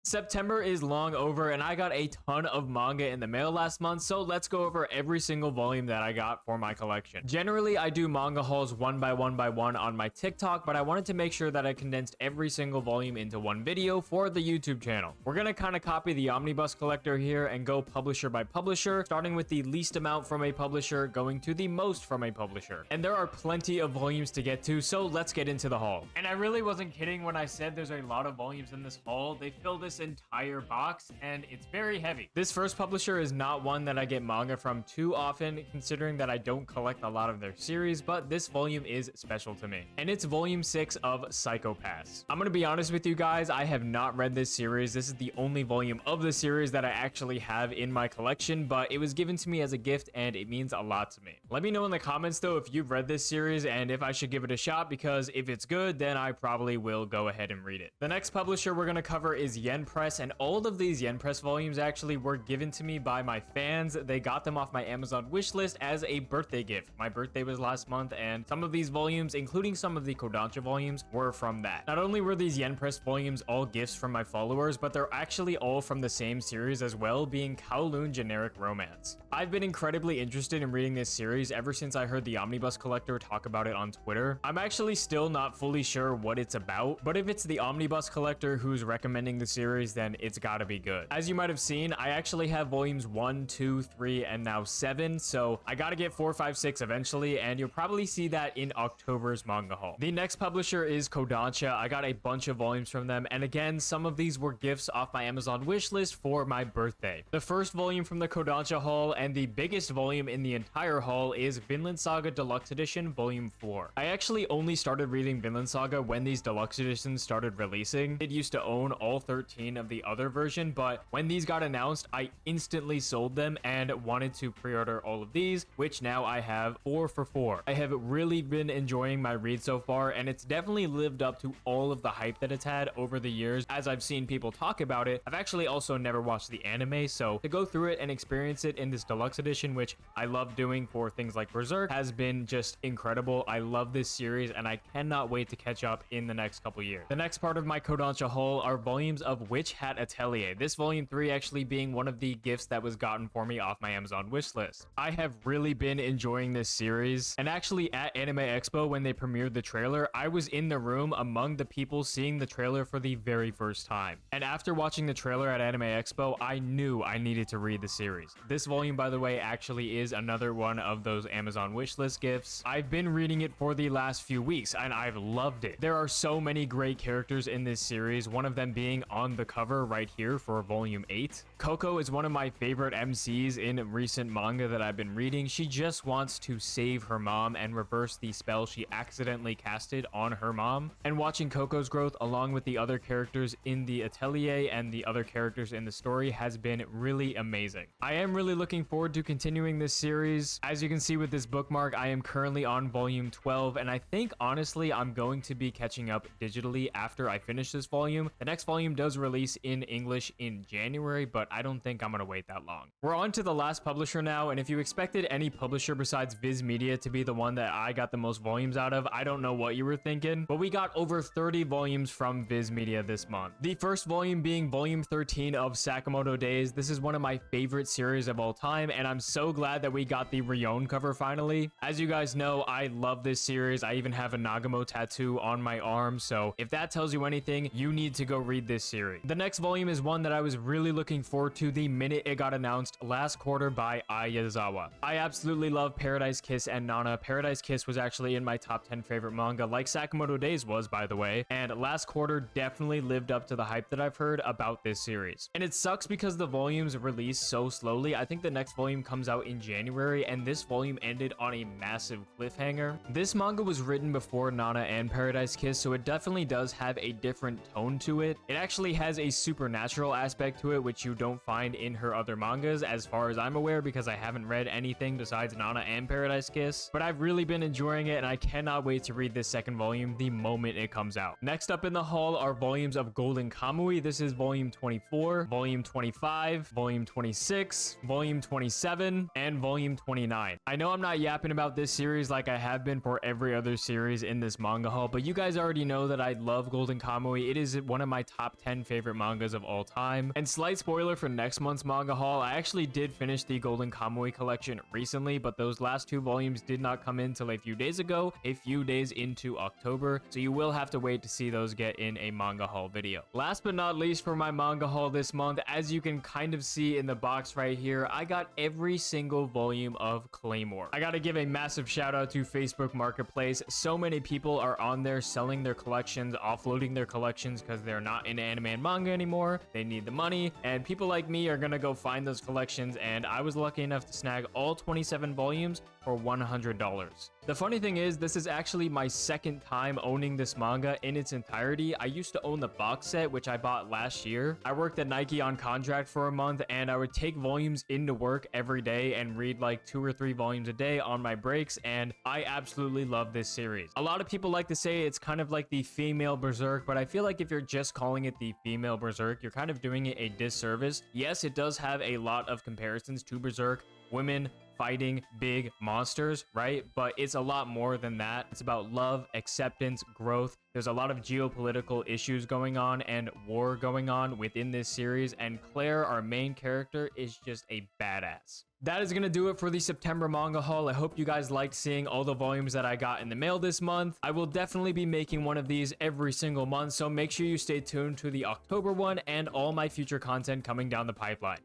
September is long over and I got a ton of manga in the mail last month, so let's go over every single volume that I got for my collection. Generally, I do manga hauls one by one on my TikTok, but I wanted to make sure that I condensed every single volume into one video for the YouTube channel. We're gonna kind of copy the omnibus collector here and go publisher by publisher, starting with the least amount from a publisher, going to the most from a publisher. And there are plenty of volumes to get to, so let's get into the haul. And I really wasn't kidding when I said there's a lot of volumes in this haul. They fill this entire box and it's very heavy. This first publisher is not one that I get manga from too often, considering that I don't collect a lot of their series, but this volume is special to me. And it's volume 6 of Psycho-Pass. I'm gonna be honest with you guys, I have not read this series. This is the only volume of the series that I actually have in my collection, but it was given to me as a gift and it means a lot to me. Let me know in the comments though if you've read this series and if I should give it a shot, because if it's good, then I probably will go ahead and read it. The next publisher we're gonna cover is Yen Press, and all of these Yen Press volumes actually were given to me by my fans. They got them off my Amazon wishlist as a birthday gift. My birthday was last month, and some of these volumes, including some of the Kodansha volumes, were from that. Not only were these Yen Press volumes all gifts from my followers, but they're actually all from the same series as well, being Kowloon Generic Romance. I've been incredibly interested in reading this series ever since I heard the Omnibus Collector talk about it on Twitter. I'm actually still not fully sure what it's about, but if it's the Omnibus Collector who's recommending the series, then it's gotta be good. As you might have seen, I actually have volumes 1, 2, 3, and now 7, so I gotta get 4, 5, 6 eventually, and you'll probably see that in October's manga haul. The next publisher is Kodansha. I got a bunch of volumes from them, and again, some of these were gifts off my Amazon wishlist for my birthday. The first volume from the Kodansha haul, and the biggest volume in the entire haul, is Vinland Saga Deluxe Edition Volume 4. I actually only started reading Vinland Saga when these deluxe editions started releasing. It used to own all 13 of the other version, but when these got announced, I instantly sold them and wanted to pre-order all of these, which now I have 4 for 4. I have really been enjoying my read so far, and it's definitely lived up to all of the hype that it's had over the years. As I've seen people talk about it, I've actually also never watched the anime, so to go through it and experience it in this deluxe edition, which I love doing for things like Berserk, has been just incredible. I love this series and I cannot wait to catch up in the next couple years. The next part of my Kodansha haul are volumes of Witch Hat Atellier. This volume 3 actually being one of the gifts that was gotten for me off my Amazon wishlist. I have really been enjoying this series, and actually at Anime Expo when they premiered the trailer, I was in the room among the people seeing the trailer for the very first time. And after watching the trailer at Anime Expo, I knew I needed to read the series. This volume, by the way, actually is another one of those Amazon wishlist gifts. I've been reading it for the last few weeks and I've loved it. There are so many great characters in this series, one of them being on the cover right here for volume 8. Coco is one of my favorite MCs in recent manga that I've been reading. She just wants to save her mom and reverse the spell she accidentally casted on her mom. And watching Coco's growth along with the other characters in the Atelier and the other characters in the story has been really amazing. I am really looking forward to continuing this series. As you can see with this bookmark, I am currently on volume 12, and I think honestly I'm going to be catching up digitally after I finish this volume. The next volume does release in English in January, but I don't think I'm gonna wait that long. We're on to the last publisher now, and if you expected any publisher besides Viz Media to be the one that I got the most volumes out of, I don't know what you were thinking, but we got over 30 volumes from Viz Media this month. The first volume being volume 13 of Sakamoto Days. This is one of my favorite series of all time, and I'm so glad that we got the Rion cover finally. As you guys know, I love this series. I even have a Nagamo tattoo on my arm, so if that tells you anything, you need to go read this series. The next volume is one that I was really looking forward to the minute it got announced last quarter by Ayazawa. I absolutely love Paradise Kiss and Nana. Paradise Kiss was actually in my top 10 favorite manga, like Sakamoto Days was, by the way, and last quarter definitely lived up to the hype that I've heard about this series. And it sucks because the volumes release so slowly. I think the next volume comes out in January, and this volume ended on a massive cliffhanger. This manga was written before Nana and Paradise Kiss, so it definitely does have a different tone to it. It actually has a supernatural aspect to it, which you don't find in her other mangas, as far as I'm aware, because I haven't read anything besides Nana and Paradise Kiss. But I've really been enjoying it, and I cannot wait to read this second volume the moment it comes out. Next up in the haul are volumes of Golden Kamui. This is volume 24, volume 25, volume 26, volume 27, and volume 29. I know I'm not yapping about this series like I have been for every other series in this manga haul, but you guys already know that I love Golden Kamui. It is one of my top 10 favorite mangas of all time. And slight spoiler for next month's manga haul, I actually did finish the Golden Kamuy collection recently, but those last 2 volumes did not come in till a few days ago, a few days into October, so you will have to wait to see those get in a manga haul video. Last but not least for my manga haul this month, as you can kind of see in the box right here, I got every single volume of Claymore. I gotta give a massive shout out to Facebook Marketplace. So many people are on there selling their collections, offloading their collections because they're not into anime and manga anymore. They need the money, and people like me are gonna go find those collections, and I was lucky enough to snag all 27 volumes for $100. The funny thing is, this is actually my second time owning this manga in its entirety. I used to own the box set, which I bought last year. I worked at Nike on contract for a month, and I would take volumes into work every day and read like 2 or 3 volumes a day on my breaks, and I absolutely love this series. A lot of people like to say it's kind of like the female Berserk, but I feel like if you're just calling it the female Berserk, you're kind of doing it a disservice. Yes, it does have a lot of comparisons to Berserk, women fighting big monsters, right? But it's a lot more than that. It's about love, acceptance, growth. There's a lot of geopolitical issues going on and war going on within this series, and Claire, our main character, is just a badass. That is going to do it for the September manga haul. I hope you guys liked seeing all the volumes that I got in the mail this month. I will definitely be making one of these every single month, so make sure you stay tuned to the October one and all my future content coming down the pipeline.